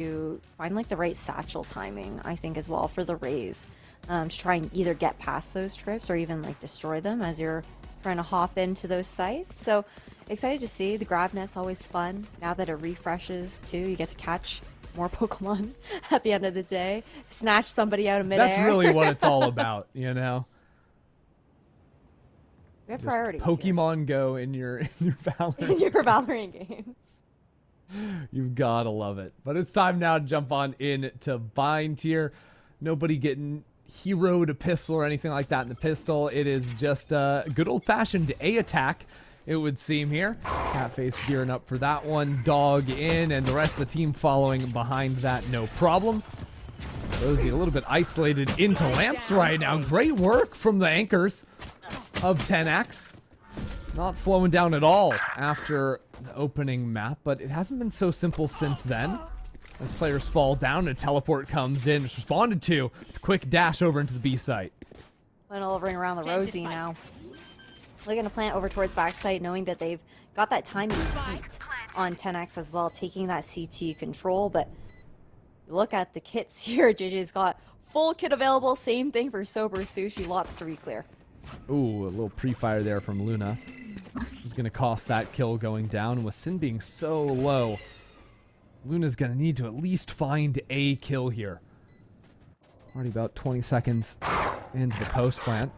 to find like the right satchel timing, I think, as well for the Rays, to try and either get past those trips or even like destroy them as you're trying to hop into those sites. So excited to see. The grab net's always fun. Now that it refreshes too, you get to catch more Pokemon at the end of the day. Snatch somebody out of midair. That's really what it's all about, you know? We have just priorities Pokemon here. Go in your Valorant. In your Valorant games. You've got to love it. But it's time now to jump on into Bind here. Nobody getting hero to pistol or anything like that in the pistol. It is just a good old-fashioned A attack, it would seem here. Catface gearing up for that one. Dog in, and the rest of the team following behind that, no problem. Rosie a little bit isolated into lamps right now. Great work from the anchors of TNX. Not slowing down at all after the opening map, but it hasn't been so simple since then. As players fall down, a teleport comes in, it's responded to. Quick dash over into the B site. Final overing around the Rosie now. Looking to plant over towards backside, knowing that they've got that timing beat on 10x as well, taking that CT control. But look at the kits here. JJ's got full kit available. Same thing for Sober Sushi. Lots to re-clear. Ooh, a little pre-fire there from Luna. Is going to cost that kill going down. With Sin being so low, Luna's going to need to at least find a kill here. Already about 20 seconds into the post plant.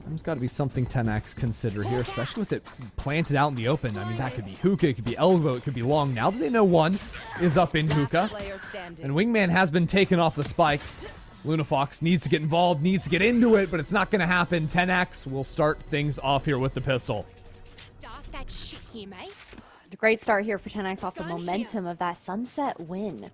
There's got to be something 10x consider here, especially with it planted out in the open. I mean, that could be hookah, it could be elbow, it could be long. Now that they know one is up in hookah, and Wingman has been taken off the spike. Lunafox needs to get involved, needs to get into it, but it's not going to happen. 10x will start things off here with the pistol. Start that shit here, mate. A great start here for 10x off the momentum of that Sunset win.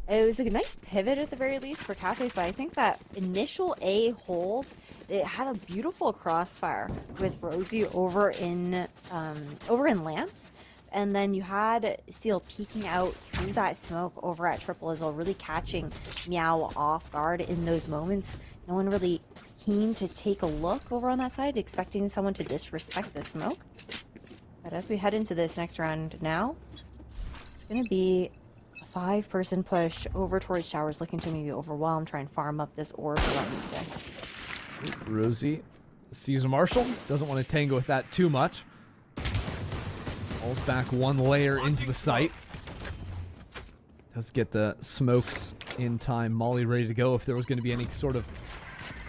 It was a nice pivot at the very least for Catface, but I think that initial A hold, it had a beautiful crossfire with Rosie over in lamps, and then you had Seal peeking out through that smoke over at Triple as well, really catching MEOW off guard in those moments. No one really keen to take a look over on that side, expecting someone to disrespect the smoke. But as we head into this next round now, it's going to be a 5-person push over towards Showers, looking to maybe overwhelm, try and farm up this orb around today. Rosie sees a Marshall, doesn't want to tango with that too much. Falls back one layer into the site. Does get the smokes in time. Molly ready to go if there was going to be any sort of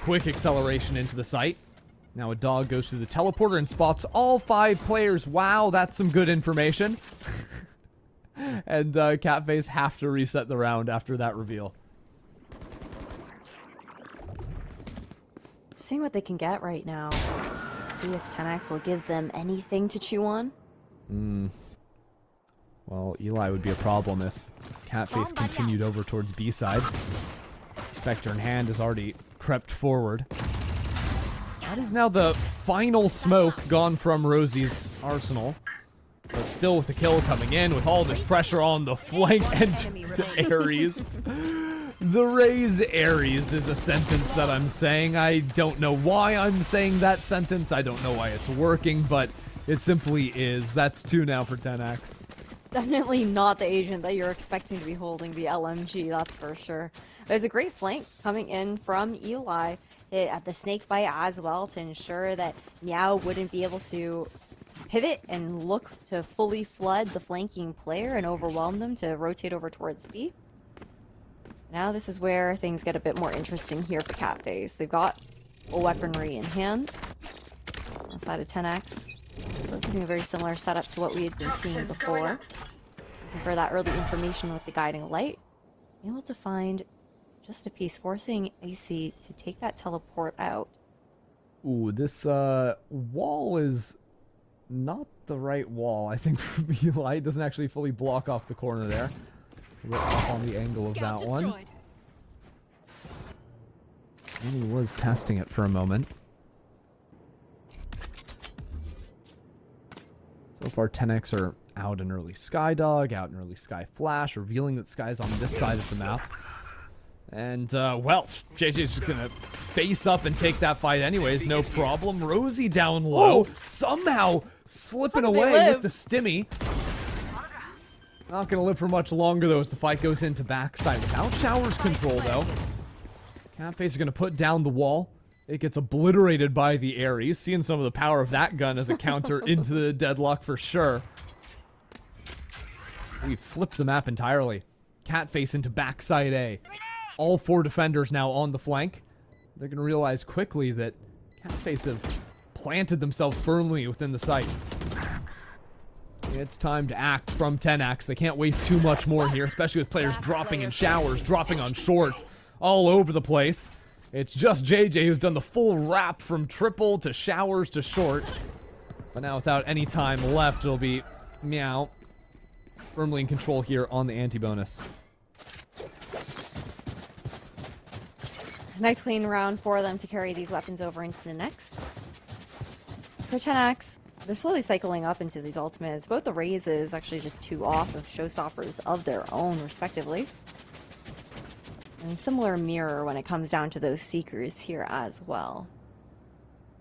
quick acceleration into the site. Now a dog goes through the teleporter and spots all 5 players. Wow, that's some good information. And Catface have to reset the round after that reveal. Seeing what they can get right now. See if 10x will give them anything to chew on. Well, Eli would be a problem if Catface continued over towards B side. Spectre in hand has already crept forward. That is now the final smoke gone from Rosie's arsenal. But still with the kill coming in, with all this pressure on the flank and Ares. The Rays Ares is a sentence that I'm saying. I don't know why I'm saying that sentence. I don't know why it's working, but it simply is. That's 2 now for 10x. Definitely not the agent that you're expecting to be holding the LMG, that's for sure. There's a great flank coming in from Eli at the snake bite as well to ensure that MEOW wouldn't be able to pivot and look to fully flood the flanking player and overwhelm them to rotate over towards B. Now this is where things get a bit more interesting here for Catface. They've got a weaponry in hand outside of 10x. So looking a very similar setup to what we had been seeing before. Looking for that early information with the guiding light. Able to find just a piece, forcing AC to take that teleport out. Ooh, this wall is not the right wall. I think Eli doesn't actually fully block off the corner there. A bit off on the angle of that one. And he was testing it for a moment. So far, 10x are out in early Skydog, out in early Sky Flash, revealing that Sky's on this side of the map. And, well, JJ's just gonna face up and take that fight anyways, no problem. Rosie down low, somehow slipping away with the stimmy. Not going to live for much longer, though, as the fight goes into backside. Without Shower's control, though, Catface are going to put down the wall. It gets obliterated by the Ares. Seeing some of the power of that gun as a counter into the deadlock for sure. We flipped the map entirely. Catface into backside A. All 4 defenders now on the flank. They're going to realize quickly that Catface have planted themselves firmly within the site. It's time to act from TNX. They can't waste too much more here, especially with players dropping in showers, dropping on short, all over the place. It's just JJ who's done the full wrap from triple to showers to short. But now without any time left, it'll be MEOW firmly in control here on the anti-bonus. Nice clean round for them to carry these weapons over into the next. For 10X, they're slowly cycling up into these ultimates. Both the raises actually just 2 off of showstoppers of their own, respectively. And similar mirror when it comes down to those seekers here as well.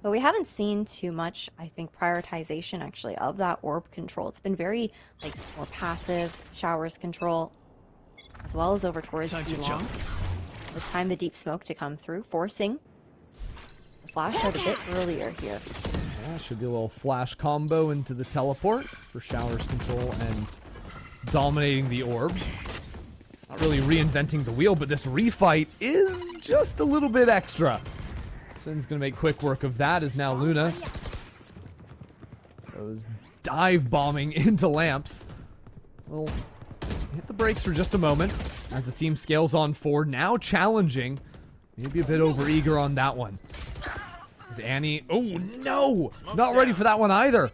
But we haven't seen too much, I think, prioritization actually of that orb control. It's been very like more passive, showers control, as well as over towards B-long. It's time the deep smoke to come through, forcing the flash out a bit earlier here. Yeah, should be a little flash combo into the teleport for showers control and dominating the orb. Not really reinventing the wheel, but this refight is just a little bit extra. Sin's gonna make quick work of that as now Luna goes dive bombing into lamps. We'll hit the brakes for just a moment as the team scales on forward. Now challenging. Maybe a bit over-eager on that one. Is Annie... Oh, no! Not ready for that one either.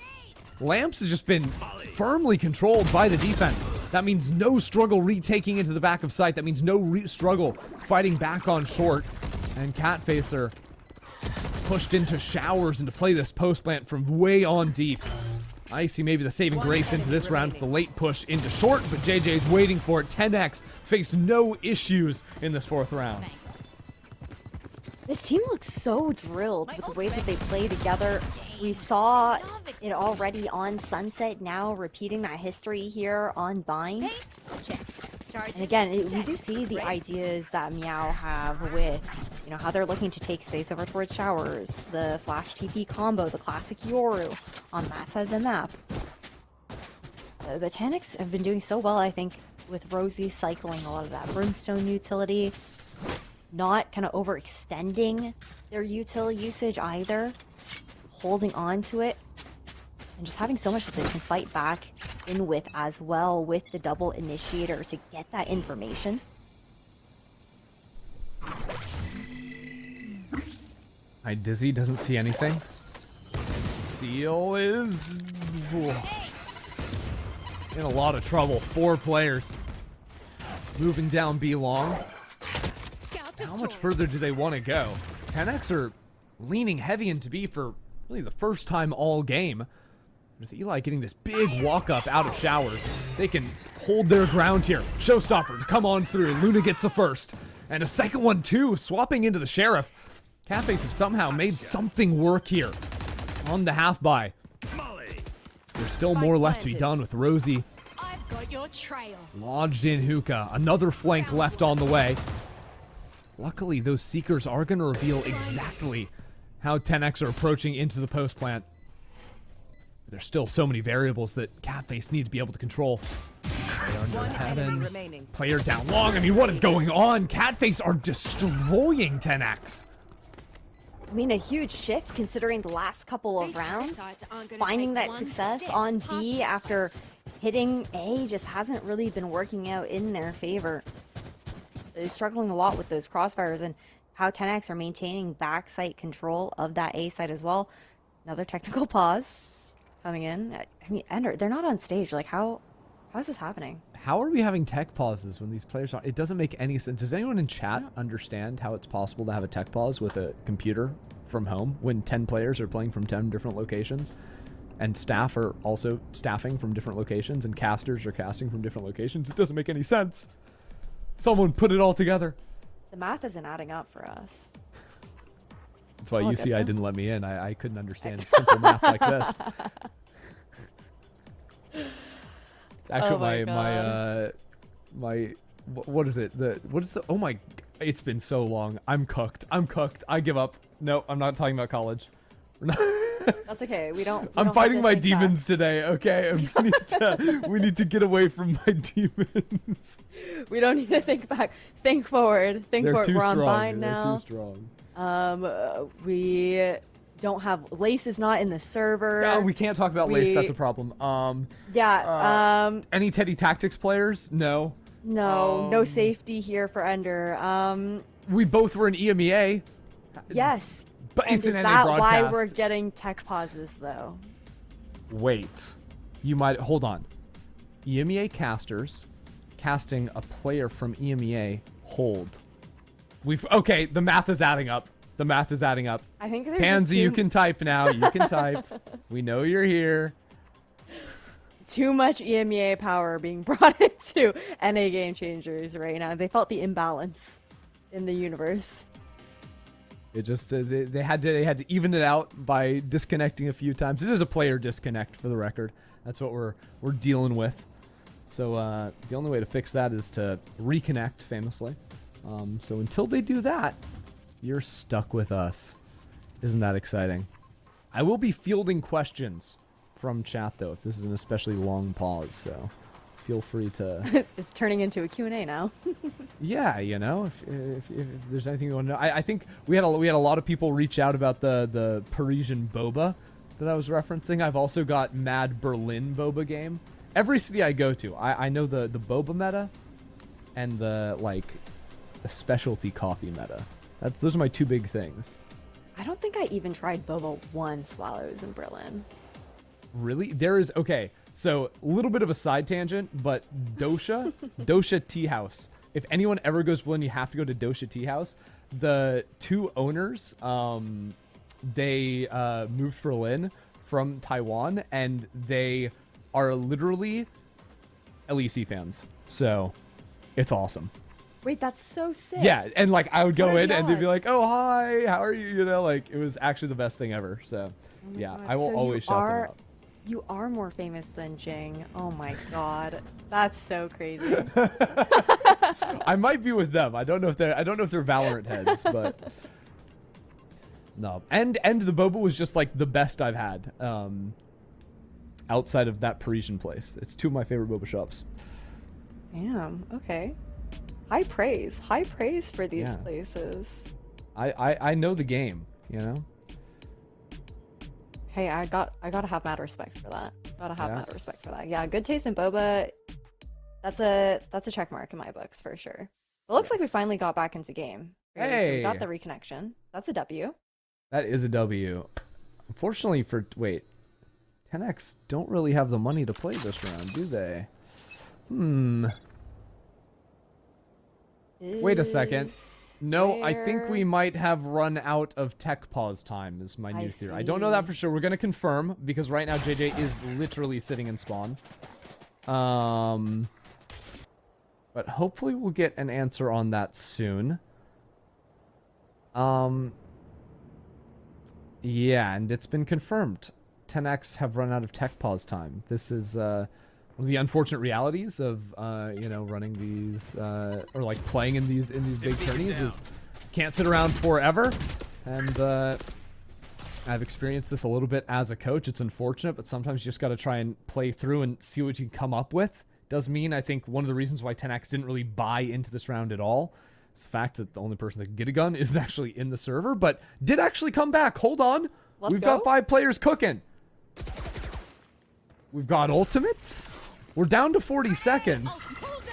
Lamps has just been firmly controlled by the defense. That means no struggle retaking into the back of sight. That means no struggle fighting back on short. And Catfacer pushed into showers and to play this post plant from way on deep. Icy maybe the saving grace into this round with the late push into short, but JJ's waiting for it. 10X face no issues in this 4th round. This team looks so drilled with the way that they play together. We saw it already on Sunset, now repeating that history here on Bind. And again, we do see the ideas that MEOW have with, you know, how they're looking to take space over towards showers, the flash TP combo, the classic Yoru on that side of the map. The 10X have been doing so well, I think, with Rosie cycling a lot of that brimstone utility, not kind of overextending their util usage either, holding on to it, and just having so much that they can fight back in with as well with the double initiator to get that information. Dizzy doesn't see anything. Seal is in a lot of trouble. 4 players moving down B long. How much further do they want to go? 10X are leaning heavy into B for really the first time all game. With Eli getting this big walk up out of showers, they can hold their ground here. Showstopper to come on through. Luna gets the first. And a second one too, swapping into the Sheriff. Catface have somehow made something work here on the half buy. There's still more left to be done with Rosie I've got your trail. lodged in hookah. Another flank left on the way. Luckily, those Seekers are going to reveal exactly how 10X are approaching into the post plant. There's still so many variables that Catface need to be able to control. Player down long. I mean, what is going on? Catface are destroying 10X. I mean, a huge shift considering the last couple of rounds. Finding that success on B after hitting A just hasn't really been working out in their favor. They're struggling a lot with those crossfires and how 10X are maintaining backside control of that A side as well. Another technical pause coming in. I mean, Ender, they're not on stage. Like, how is this happening? How are we having tech pauses when these players are... It doesn't make any sense. Does anyone in chat understand how it's possible to have a tech pause with a computer from home when 10 players are playing from 10 different locations and staff are also staffing from different locations and casters are casting from different locations? It doesn't make any sense. Someone put it all together. The math isn't adding up for us. That's why UCI didn't let me in. I couldn't understand simple math like this. Actually, Oh my what is it? Oh my, it's been so long. I'm cooked. I give up. No, I'm not talking about college. We're not. That's okay. We don't. I'm fighting my demons today. Okay, we need to get away from my demons. We don't need to think back. Think forward. Think They're forward. too We're on strong. bind They're now. too strong. We don't have Lace is not in the server. No, we can't talk about Lace. That's a problem. Any Teddy Tactics players? No. No safety here for Ender. We both were in EMEA. Yes. But And it's an is NA that broadcast. why we're getting tech pauses though? Wait. You might hold on. EMEA casters casting a player from EMEA hold. Okay, the math is adding up. I think there's Pansy, just you can type now. You can type. We know you're here. too much EMEA power being brought into NA Game Changers right now. They felt the imbalance in the universe. It just they had to even it out by disconnecting a few times. It is a player disconnect for the record. That's what we're dealing with. So the only way to fix that is to reconnect, famously. So until they do that, you're stuck with us. Isn't that exciting? I will be fielding questions from chat though, if this is an especially long pause. So feel free to. It's turning into a Q&A now. Yeah, you know, if there's anything you want to know. I think we had a lot of people reach out about the Parisian boba that I was referencing. I've also got Mad Berlin boba game. Every city I go to, I know the boba meta and the specialty coffee meta. Those are my two big things. I don't think I even tried boba once while I was in Berlin. Really? Okay, so a little bit of a side tangent, but Dosha Tea House. If anyone ever goes Berlin, you have to go to Dosha Tea House. The two owners, they moved to Berlin from Taiwan, and they are literally LEC fans. So it's awesome. Wait, that's so sick. Yeah, and I would go What are in the and they'd be odds? like, "Oh, hi, how are you?" You know, it was actually the best thing ever. So Oh my yeah, God. I will So you always shout them are- out. You are more famous than Jing. Oh my god. That's so crazy. I might be with them. I don't know if they're Valorant heads, but no. And the boba was just the best I've had. Outside of that Parisian place, it's two of my favorite boba shops. Damn, okay. High praise for these Yeah. places. I know the game, you know. Hey, I gotta have mad respect for that. Yeah. Mad respect for that. Yeah, good taste in boba. That's a check mark in my books for sure. It looks like we Yes. finally got back into game. So we got the reconnection. That's a W. That is a W. Unfortunately for 10X don't really have the money to play this round, do they? Wait a second. No, I think we might have run out of tech pause time is my new theory. I don't know that for sure. We're going to confirm because right now JJ is literally sitting in spawn. But hopefully we'll get an answer on that soon. Yeah, and it's been confirmed. 10X have run out of tech pause time. This is one of the unfortunate realities of running these or playing in these big tourneys is can't sit around forever. And I've experienced this a little bit as a coach. It's unfortunate, but sometimes you just got to try and play through and see what you can come up with. Does mean I think one of the reasons why 10X didn't really buy into this round at all is the fact that the only person that can get a gun is actually in the server, but did actually come back. Hold on. We've got 5 players cooking. We've got ultimates. We're down to 40 seconds.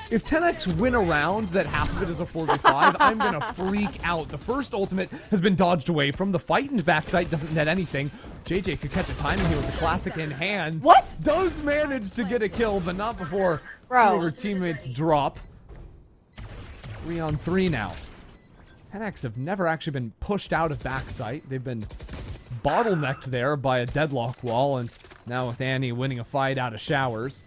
If 10X win a round that half of it is a 4v5, I'm going to freak out. The first ultimate has been dodged away from. The fight in backside doesn't net anything. JJ could catch a timing here with the classic in hand. What? Does manage to get a kill, but not before Bro. 2 of her teammates drop. 3-on-3 now. 10X have never actually been pushed out of backside. They've been bottlenecked there by a deadlock wall, and now with Annie winning a fight out of showers.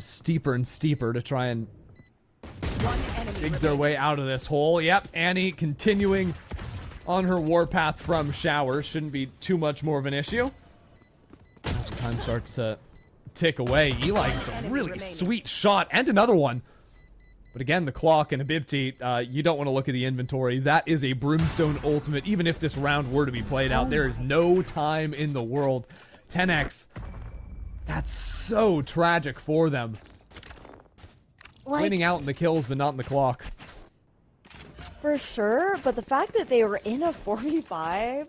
Steeper and steeper to try and dig their way out of this hole. Yep, Annie continuing on her warpath from showers. Shouldn't be too much more of an issue. As the time starts to tick away. Eli gets a really sweet shot and another one. But again, the clock and iBUYPOWER, you don't want to look at the inventory. That is a Brimstone ultimate. Even if this round were to be played out, there is no time in the world. 10X, that's so tragic for them. Like, Winning out in the kills, but not in the clock. for sure, but the fact that they were in a 4v5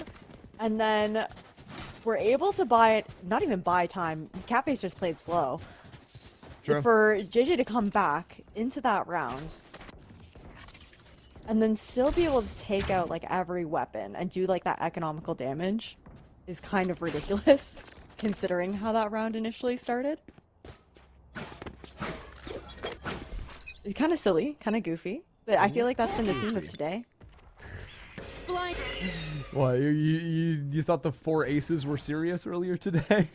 and then were able to buy it, not even buy time, Catface just played slow. True. For JJ to come back into that round and then still be able to take out like every weapon and do like that economical damage is kind of ridiculous considering how that round initially started. Kind of silly, kind of goofy, but I feel like that's been the theme of today. Blind. What, you thought the 4 aces were serious earlier today?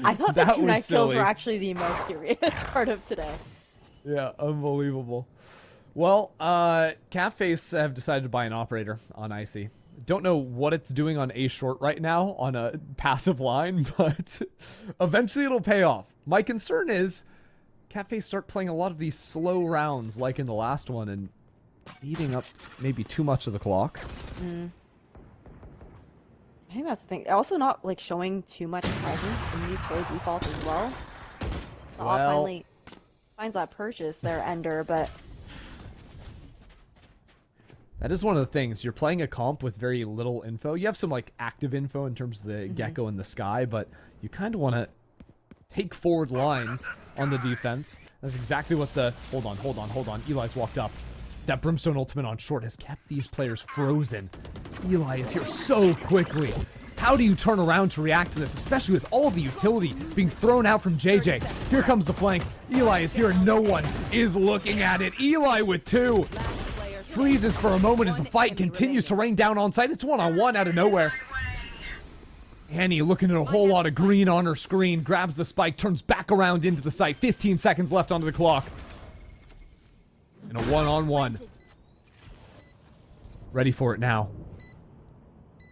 I thought the That 2 was night kills silly. were actually the most serious part of today. Yeah, unbelievable. Well, Catface have decided to buy an operator on Icy. Don't know what it's doing on A short right now on a passive line, but eventually it'll pay off. My concern is Catface start playing a lot of these slow rounds like in the last one and eating up maybe too much of the clock. I think that's the thing. Also not like showing too much presence in these slow defaults as well. Well, Finally finds that purchase there, Ender, but that is one of the things. You're playing a comp with very little info. You have some like active info in terms of the gecko in the sky, but you kind of want to take forward lines on the defense. That's exactly what the... Hold on. Eli's walked up. That Brimstone ultimate on short has kept these players frozen. Eli is here so quickly. How do you turn around to react to this, especially with all the utility being thrown out from JJ? Here comes the flank. Eli is here and no one is looking at it. Eli with 2. Freezes for a moment as the fight continues to rain down on site. It's one-on-one out of nowhere. Annie looking at a whole lot of green on her screen, grabs the spike, turns back around into the site. 15 seconds left onto the clock. And a one-on-one. Ready for it now.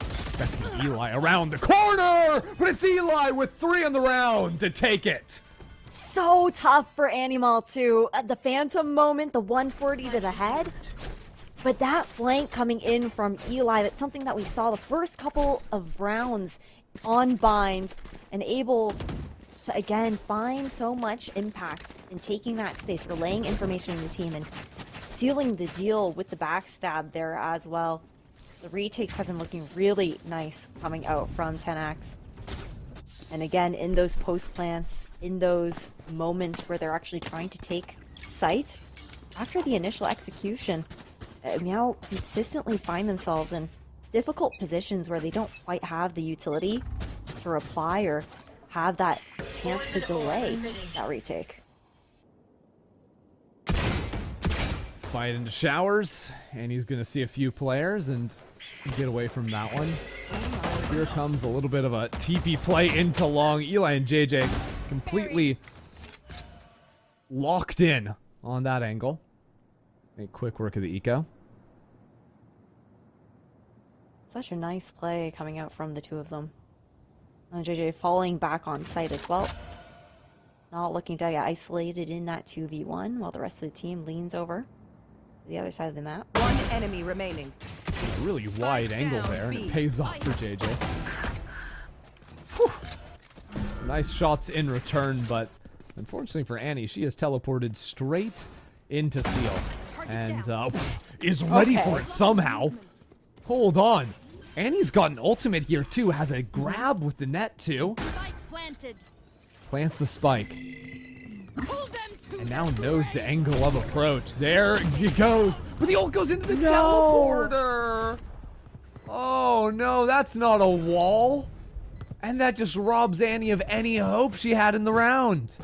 Expecting Eli around the corner, but it's Eli with 3 on the round to take it. so tough for Animal too. The Phantom moment, the 140 to the head. But that flank coming in from Eli, that's something that we saw the first couple of rounds on Bind and able to, again, find so much impact in taking that space, relaying information in the team, and sealing the deal with the backstab there as well. The retakes have been looking really nice coming out from 10X. And again, in those post plants, in those moments where they're actually trying to take site, after the initial execution, MEOW consistently find themselves in difficult positions where they don't quite have the utility to reply or have that chance to delay that retake. Fight into showers, and he's going to see a few players and get away from that one. Here comes a little bit of a TP play into long. Eli and JJ completely locked in on that angle. Make quick work of the eco. Such a nice play coming out from the two of them. And JJ falling back on site as well. Not looking to get isolated in that 2v1 while the rest of the team leans over to the other side of the map. One enemy remaining. A really wide angle there, and it pays off for JJ. Whew. Nice shots in return, but unfortunately for Annie, she is teleported straight into Seal. And is ready for it somehow. Hold on. Annie's got an ultimate here too. Has a grab with the net too. Spike planted. Plants the spike. Pull them to And now knows the angle of approach. There he goes. But the ult goes into the teleporter. Oh no, that's not a wall. And that just robs Annie of any hope she had in the round.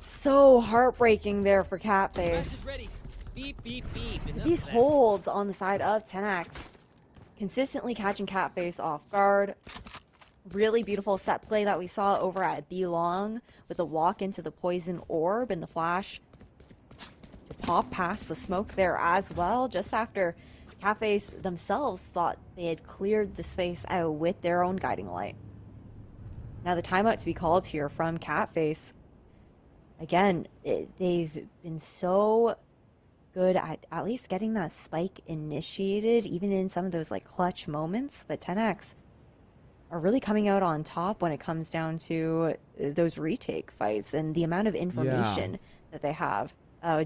So heartbreaking there for Catface. Beep, beep, beep. These holds on the side of 10X consistently catching Catface off guard. Really beautiful set play that we saw over at B Long with the walk into the poison orb and the flash to pop past the smoke there as well, just after Catface themselves thought they had cleared the space out with their own guiding light. Now the timeout to be called here from Catface. Again, they've been so good at least getting that spike initiated, even in some of those like clutch moments. But 10X are really coming out on top when it comes down to those retake fights and the amount of information that they have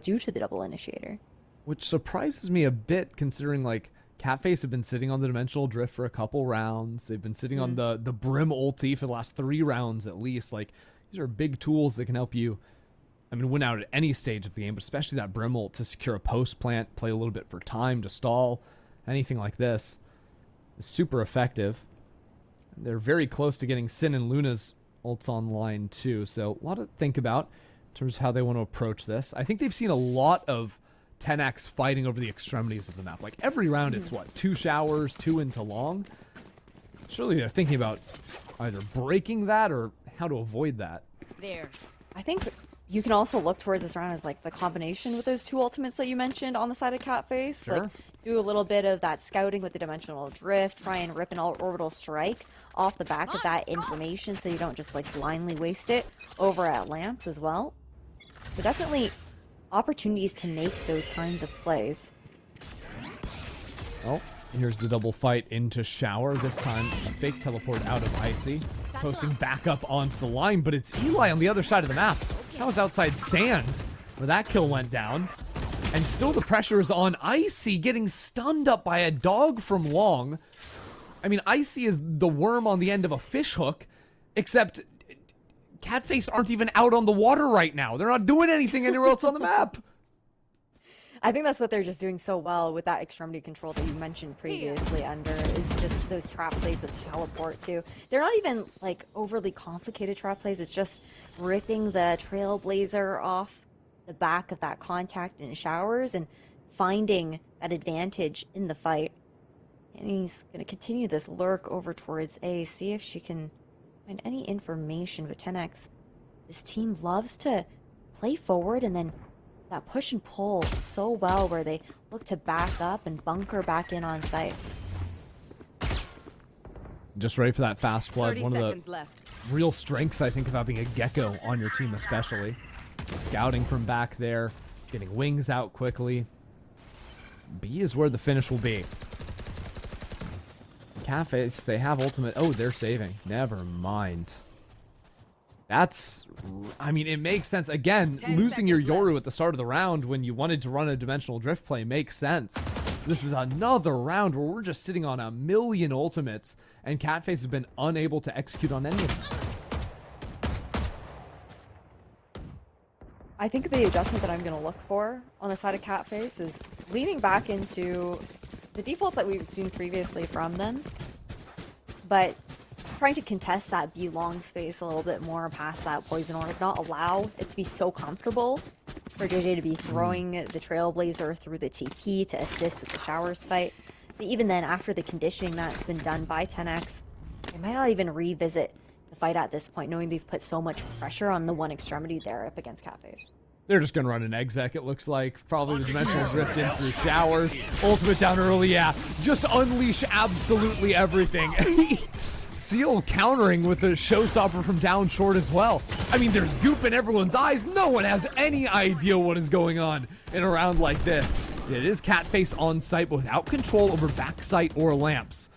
due to the double initiator. Which surprises me a bit, considering like Catface have been sitting on the dimensional drift for a couple rounds. They've been sitting on the Brim ulti for the last 3 rounds at least. Like, these are big tools that can help you, I mean, win out at any stage of the game, but especially that Brim ult to secure a post plant, play a little bit for time to stall, anything like this is super effective. They're very close to getting Sin and Luna's ults online too, so a lot to think about in terms of how they want to approach this. I think they've seen a lot of 10X fighting over the extremities of the map. Like every round it's what, 2 showers, 2 into long? Surely they're thinking about either breaking that or how to avoid that. There. I think you can also look towards this round as like the combination with those 2 ultimates that you mentioned on the side of Catface. Sure. Like do a little bit of that scouting with the dimensional drift, try and rip an orbital strike off the back of that information so you don't just like blindly waste it over at lamps as well. So definitely opportunities to make those kinds of plays. Oh, here's the double fight into shower. This time, a fake teleport out of Icy, posting back up onto the line, but it's Eli on the other side of the map. That was outside sand, where that kill went down. And still the pressure is on Icy, getting stunned up by a dog from long. I mean, Icy is the worm on the end of a fish hook, except Catface aren't even out on the water right now. They're not doing anything anywhere else on the map. I think that's what they're just doing so well with that extremity control that you mentioned previously, Under. It's just those trap plays that teleport to. They're not even like overly complicated trap plays. It's just ripping the Trailblazer off the back of that contact in showers and finding that advantage in the fight. And he's going to continue this lurk over towards A, see if she can find any information. But 10X, this team loves to play forward and then that push and pull so well where they look to back up and bunker back in on site. Just ready for that fast flood. 30 One of seconds the left. real strengths, I think, of having a Gecko on your team especially. The scouting from back there, getting wings out quickly. B is where the finish will be. Catface, they have ultimate. Oh, they're saving. Never mind. That's, I mean, it makes sense. Again, losing your Yoru at the start of the round when you wanted to run a dimensional drift play makes sense. This is another round where we're just sitting on 1,000,000 ultimates, and Catface has been unable to execute on any of them. I think the adjustment that I'm going to look for on the side of Catface is leaning back into the defaults that we've seen previously from them, but trying to contest that B long space a little bit more past that poison orb, not allow it to be so comfortable for JJ to be throwing the Trailblazer through the TP to assist with the showers fight. But even then, after the conditioning that's been done by 10X, they might not even revisit the fight at this point, knowing they've put so much pressure on the one extremity there up against Catface. They're just going to run an exec, it looks like. Probably the dimensional drift in through showers. Ultimate down early, yeah. Just unleash absolutely everything. Seal countering with the showstopper from down short as well. I mean, there's goop in everyone's eyes. No one has any idea what is going on in a round like this. It is Catface on site, but without control over backsite or lamps.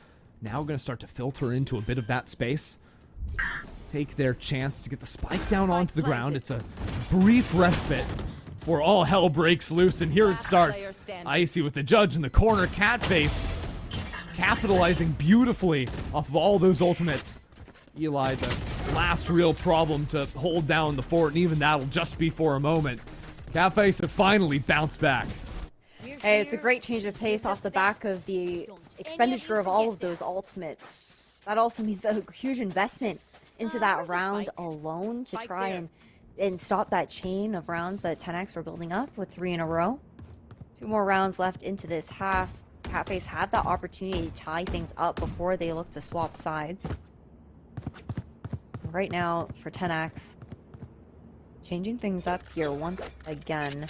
Now going to start to filter into a bit of that space. Take their chance to get the spike down onto the ground. It's a brief respite before all hell breaks loose, and here it starts. Icy with the judge in the corner. Catface capitalizing beautifully off of all those ultimates. Eli, the last real problem to hold down the fort, and even that'll just be for a moment. Catface have finally bounced back. Hey, it's a great change of pace off the back of the expenditure of all of those ultimates. That also means a huge investment into that round alone to try and stop that chain of rounds that 10X were building up with 3 in a row. 2 more rounds left into this half. Catface had that opportunity to tie things up before they look to swap sides. Right now, for 10X, changing things up here once again.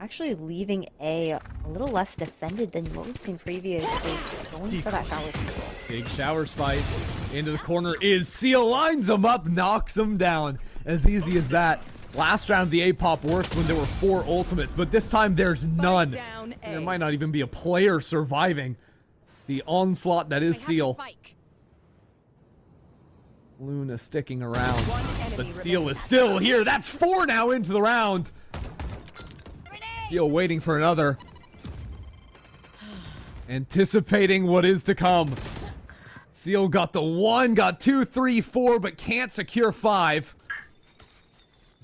Actually leaving A a little less defended than what we've seen previously. Going for that showers control. Big showers fight. Into the corner is Seal, lines him up, knocks him down. As easy as that. Last round, the A-pop worked when there were 4 ultimates, but this time there's none. Down A. There might not even be a player surviving the onslaught that is Seal. Spike. Luna sticking around, enemy but Steel remaining. is still here. That's 4 now into the round. Seal waiting for another. Anticipating what is to come. Seal got the 1, got 2, 3, 4, but can't secure 5.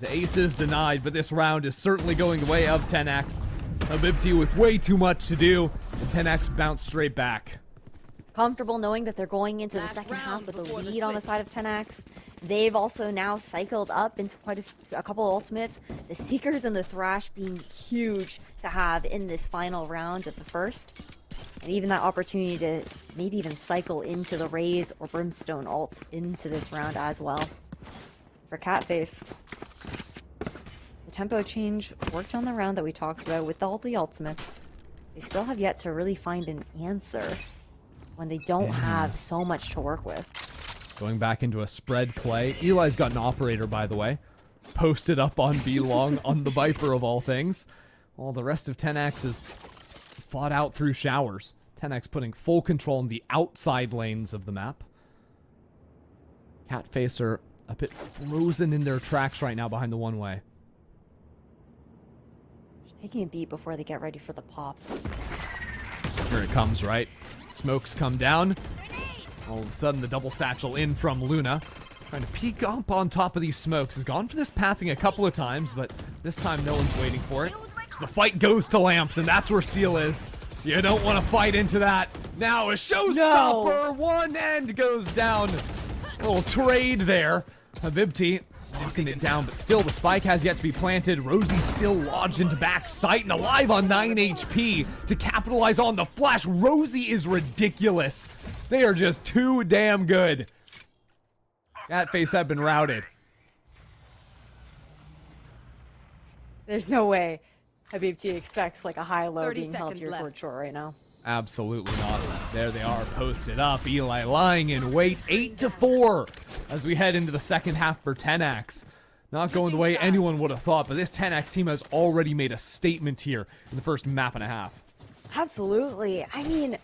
The ace is denied, but this round is certainly going the way of TNX. iBUYPOWER with way too much to do, and TNX bounced straight back. Comfortable knowing that they're going into the Last second half round with a before the lead on the switch. side of 10x. They've also now cycled up into quite a couple ultimates. The Seekers and the Thrash being huge to have in this final round of the first. And even that opportunity to maybe even cycle into the Raze or Brimstone ult into this round as well. For Catface, the tempo change worked on the round that we talked about with all the ultimates. They still have yet to really find an answer when they don't have so much to work with. Going back into a spread play. Eli's got an operator, by the way. Posted up on B long on the Viper of all things. While the rest of 10X is fought out through showers. 10X putting full control in the outside lanes of the map. Catface are a bit frozen in their tracks right now behind the one-way. Taking a beat before they get ready for the pop. Here it comes, right? Smokes come down. All of a sudden, the double satchel in from Luna. Trying to peek up on top of these smokes. Has gone for this pathing a couple of times, but this time no one's waiting for it. So the fight goes to Lamps, and that's where Seal is. You don't want to fight into that. Now a showstopper. One end goes down. A little trade there. iBUYPOWER knocking it down, but still the spike has yet to be planted. Rosie's still lodged into back sight and alive on 9 HP to capitalize on the flash. Rosie is ridiculous. They are just too damn good. Catface have been routed. There's no way iBUYPOWER expects like a high-low 30 being held seconds here left. toward shore right now. Absolutely not. There they are, posted up. Eli lying in wait, 8-4 as we head into the second half for 10X. Not going the way anyone would have thought, but this 10X team has already made a statement here in the first map and a half. Absolutely. I mean,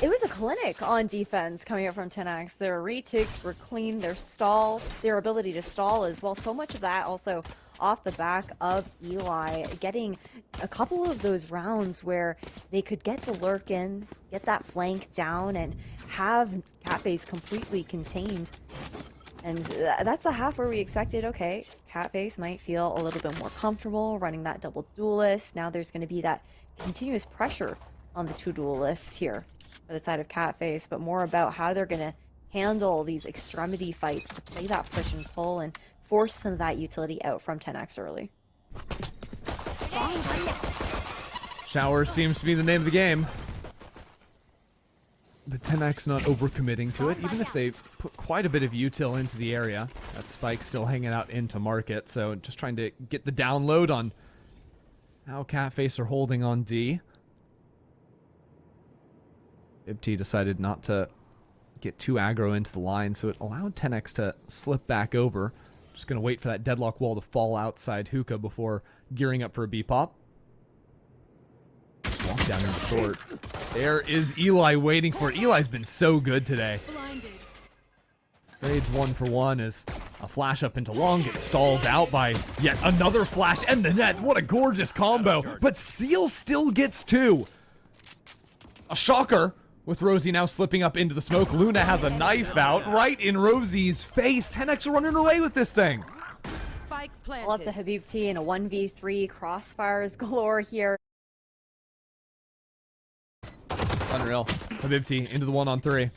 it was a clinic on defense coming up from 10x. Their reticks were clean, their ability to stall as well. So much of that also off the back of Eli getting a couple of those rounds where they could get the lurk in, get that flank down, and have Catface completely contained. And that's a half where we expected, okay, Catface might feel a little bit more comfortable running that double duelist. Now there's going to be that continuous pressure on the 2 duelists here by the side of Catface, but more about how they're going to handle these extremity fights to play that push and pull and force some of that utility out from 10x early. Shower seems to be the name of the game. But 10X not overcommitting to it, even if they put quite a bit of util into the area. That spike still hanging out into market, so just trying to get the download on how Catface are holding on D. iBUYPOWER decided not to get too aggro into the line, so it allowed 10X to slip back over. Just going to wait for that deadlock wall to fall outside Hookah before gearing up for a B-pop. Walk down in the short. There is Eli waiting for it. Eli's been so good today. Blinded. Trades 1 for 1 as a flash up into long gets stalled out by yet another flash and the net. What a gorgeous combo. But Seal still gets 2. A shocker with Rosie now slipping up into the smoke. Luna has a knife out right in Rosie's face. 10X are running away with this thing. Spike planted. Well, up to iBUYPOWER in a 1v3 crossfires galore here. Unreal. iBUYPOWER into the 1-on-3.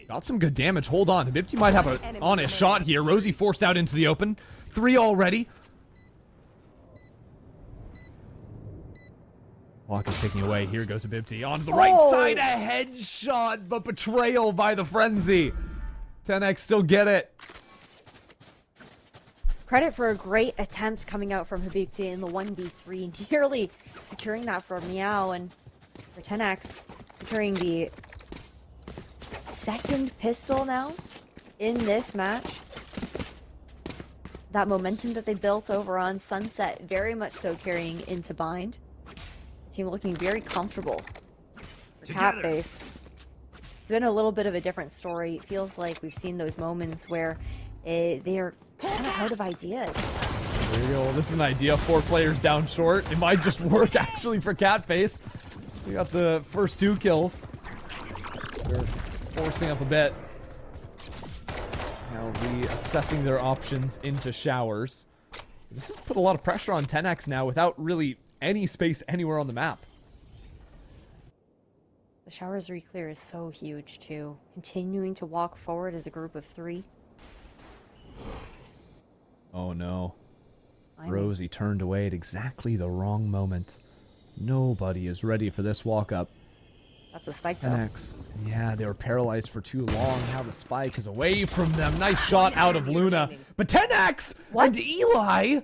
Got some good damage. Hold on. iBUYPOWER might have an honest shot here. Rosie forced out into the open. 3 already. Clock is ticking away. Here goes iBUYPOWER onto the right side. A headshot, but betrayal by the frenzy. 10X still get it. Credit for a great attempt coming out from Habibti in the 1v3, nearly securing that for MEOW, and for 10X securing the second pistol now in this match. That momentum that they built over on Sunset very much so carrying into Bind. The team looking very comfortable for Catface. It's been a little bit of a different story. It feels like we've seen those moments where they're kind of out of ideas. There you go. This is an idea. 4 players down short. It might just work actually for Catface. We got the first 2 kills. They're forcing up a bit. Now reassessing their options into showers. This has put a lot of pressure on 10X now without really any space anywhere on the map. The showers re-clear is so huge too. Continuing to walk forward as a group of 3. Oh no. Rosie turned away at exactly the wrong moment. Nobody is ready for this walk up. That's a spike though. 10X. Yeah, they were paralyzed for too long. Now the spike is away from them. Nice shot out of Luna. But 10X and Eli.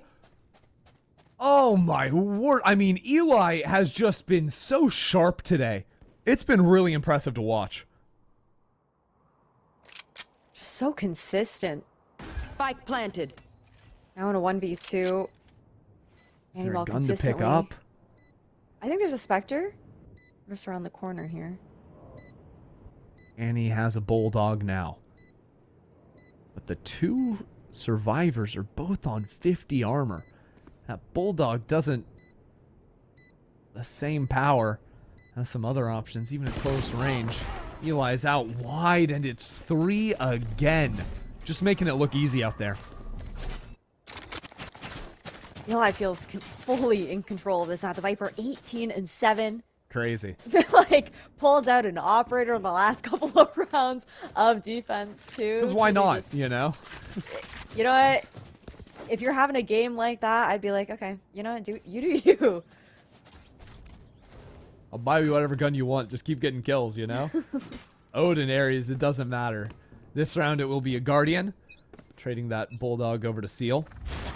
Oh my word. I mean, Eli has just been so sharp today. It's been really impressive to watch. Just so consistent. Spike planted. Now in a 1v2. Is there a gun to pick up? I think there's a Spectre. Just around the corner here. Annie has a Bulldog now. But the 2 survivors are both on 50 armor. That Bulldog doesn't... the same power. Has some other options, even at close range. Eli's out wide, and it's 3 again. Just making it look easy out there. Eli feels fully in control of this now. The Viper 18-7. Crazy. Like, pulls out an operator in the last couple of rounds of defense, too. Because why not, you know? You know what? If you're having a game like that, I'd be like, okay, you know what? Do you. I'll buy you whatever gun you want. Just keep getting kills, you know? Odin Ares, it doesn't matter. This round it will be a Guardian. Trading that Bulldog over to Seal.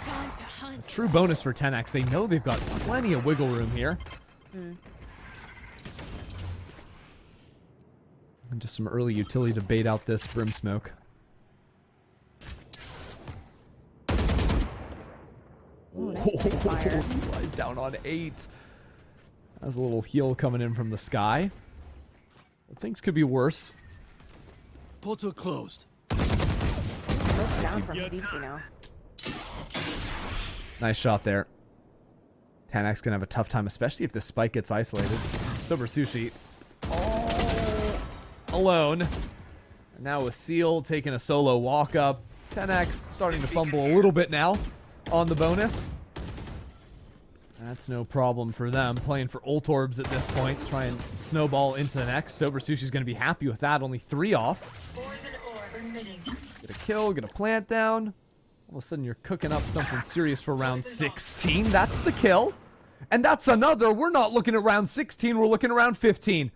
Time to hunt. A true bonus for 10X. They know they've got plenty of wiggle room here. And just some early utility to bait out this Brim Smoke. Ooh, nice fire. Lies down on 8. That's a little heal coming in from the sky. But things could be worse. Portal closed. Smoke's down from Habibti now. Nice shot there. 10X gonna have a tough time, especially if the spike gets isolated. Sober Sushi. All alone. And now with Seal taking a solo walk up. 10X starting to fumble a little bit now on the bonus. That's no problem for them. Playing for ult orbs at this point. Try and snowball into the next. Sober Sushi's going to be happy with that. Only 3 off. Get a kill, get a plant down. All of a sudden you're cooking up something serious for round 16. That's the kill. And that's another. We're not looking at round 16. We're looking at round 15.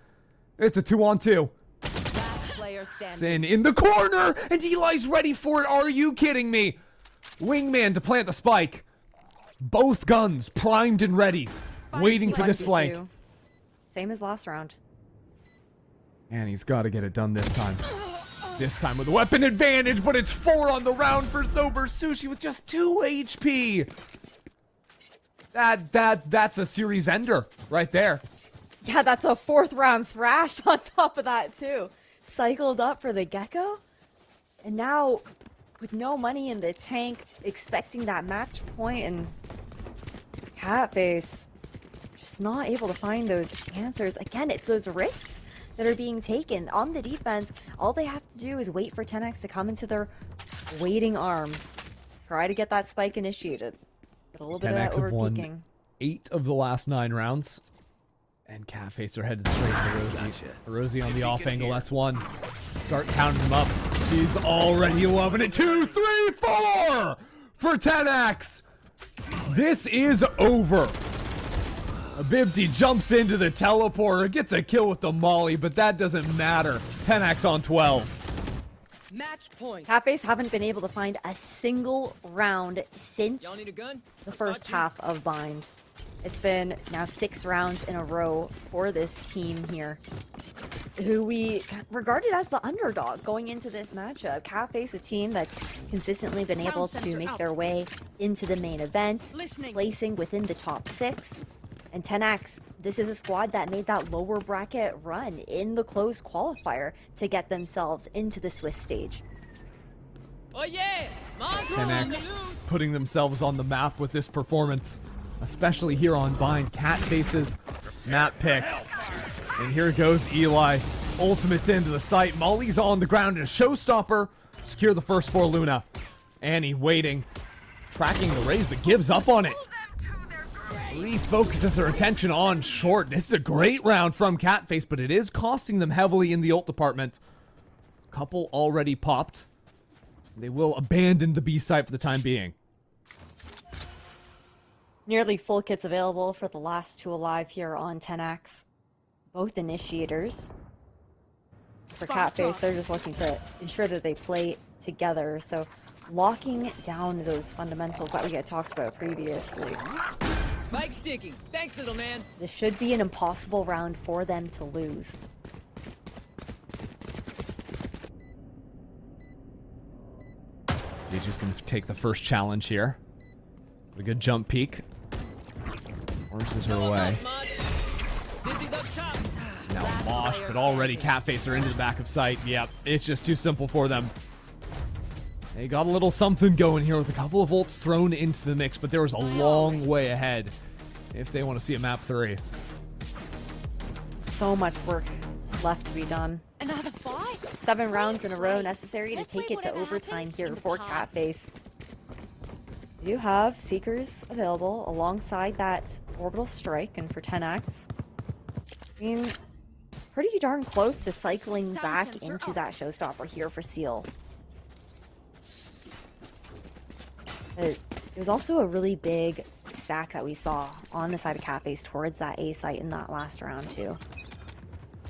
It's a 2-on-2. Last player standing. In the corner. And Eli's ready for it. Are you kidding me? Wingman to plant the spike. Both guns primed and ready, waiting for this flank. Same as last round. And he's got to get it done this time. This time with a weapon advantage, but it's 4 on the round for Sober Sushi with just 2 HP. That's a series ender right there. Yeah, that's a 4th round thrash on top of that too. Cycled up for the Gecko. And now, with no money in the tank, expecting that match point, and Catface just not able to find those answers. Again, it's those risks that are being taken on the defense. All they have to do is wait for 10X to come into their waiting arms. Try to get that spike initiated. Get a little bit of that 10X have won overpeaking. 8 of the last 9 rounds. And Catface are headed straight to Rosie. Rosie on the off angle, that's 1. Start counting them up. She's already loving it. 2, 3, 4 for 10X. This is over. Habibti jumps into the teleporter, gets a kill with the molly, but that doesn't matter. 10X on 12. Match point. Cafes haven't been able to find a single round since Y'all need a gun? the first half of Bind. It's been now 6 rounds in a row for this team here, who we regarded as the underdog going into this matchup. Cafe's a team that's consistently been able to make their way into the main event, placing within the top 6. And 10X, this is a squad that made that lower bracket run in the closed qualifier to get themselves into the Swiss stage. Oh yeah! 10X putting themselves on the map with this performance, especially here on Bind. Cat faces map pick. And here goes Eli. Ultimate's into the site. Molly's on the ground and a showstopper. Secure the first for Luna. Annie waiting. Tracking the raise, but gives up on it. Refocuses her attention on short. This is a great round from Catface, but it is costing them heavily in the ult department. Couple already popped. They will abandon the B site for the time being. Nearly full kits available for the last 2 alive here on 10X. Both initiators. For Catface, they're just looking to ensure that they play together. So locking down those fundamentals that we had talked about previously. Spike's ticking. Thanks, little man. This should be an impossible round for them to lose. He's just going to take the first challenge here. A good jump peek. Forces her away. Dizzy's up top. Now Mosh, but already Catface are into the back of sight. Yep, it's just too simple for them. They got a little something going here with a couple of ults thrown into the mix, but there was a long way ahead if they want to see a map 3. So much work left to be done. Another fight? 7 rounds in a row necessary to take it to overtime here for Catface. We do have Seekers available alongside that Orbital Strike, and for 10X, I mean, pretty darn close to cycling back into that showstopper here for Seal. It was also a really big stack that we saw on the side of Catface towards that A site in that last round too.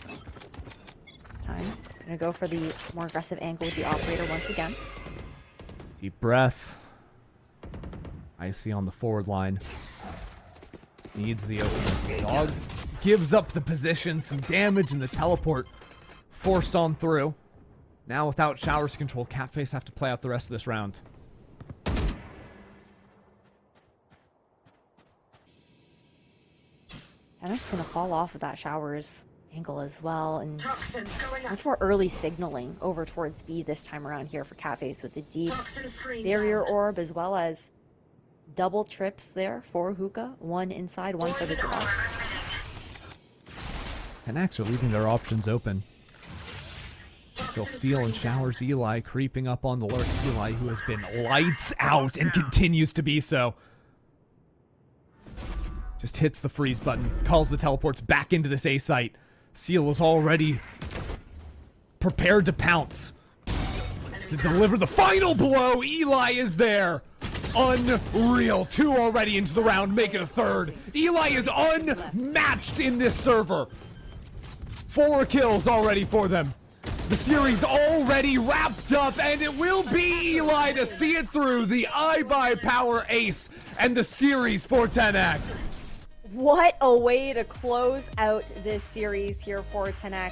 This time, I'm gonna go for the more aggressive angle with the operator once again. Deep breath. Icy on the forward line. Needs the opener. Dog gives up the position. Some damage, and the teleport forced on through. Now without showers control, Catface have to play out the rest of this round. And that's gonna fall off of that showers angle as well, and much more early signaling over towards B this time around here for Catface with the deep barrier orb, as well as double trips there for Hookah. 1 inside, 1 for the draw. TNX are leaving their options open. Still Steel and Showers. Eli creeping up on the lurk. Eli, who has been lights out and continues to be so. Just hits the freeze button, calls the teleports back into this A site. Seal is already prepared to pounce. To deliver the final blow, Eli is there. Unreal. 2 already into the round, make it a 3rd. Eli is unmatched in this server. 4 kills already for them. The series already wrapped up, and it will be Eli to see it through. The iBUYPOWER ace and the series for 10X. What a way to close out this series here for 10X.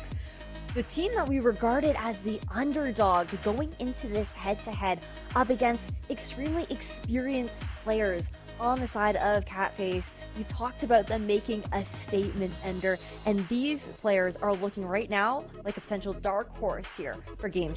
The team that we regarded as the underdog going into this head-to-head up against extremely experienced players on the side of Catface. You talked about them making a statement ender, and these players are looking right now like a potential dark horse here for game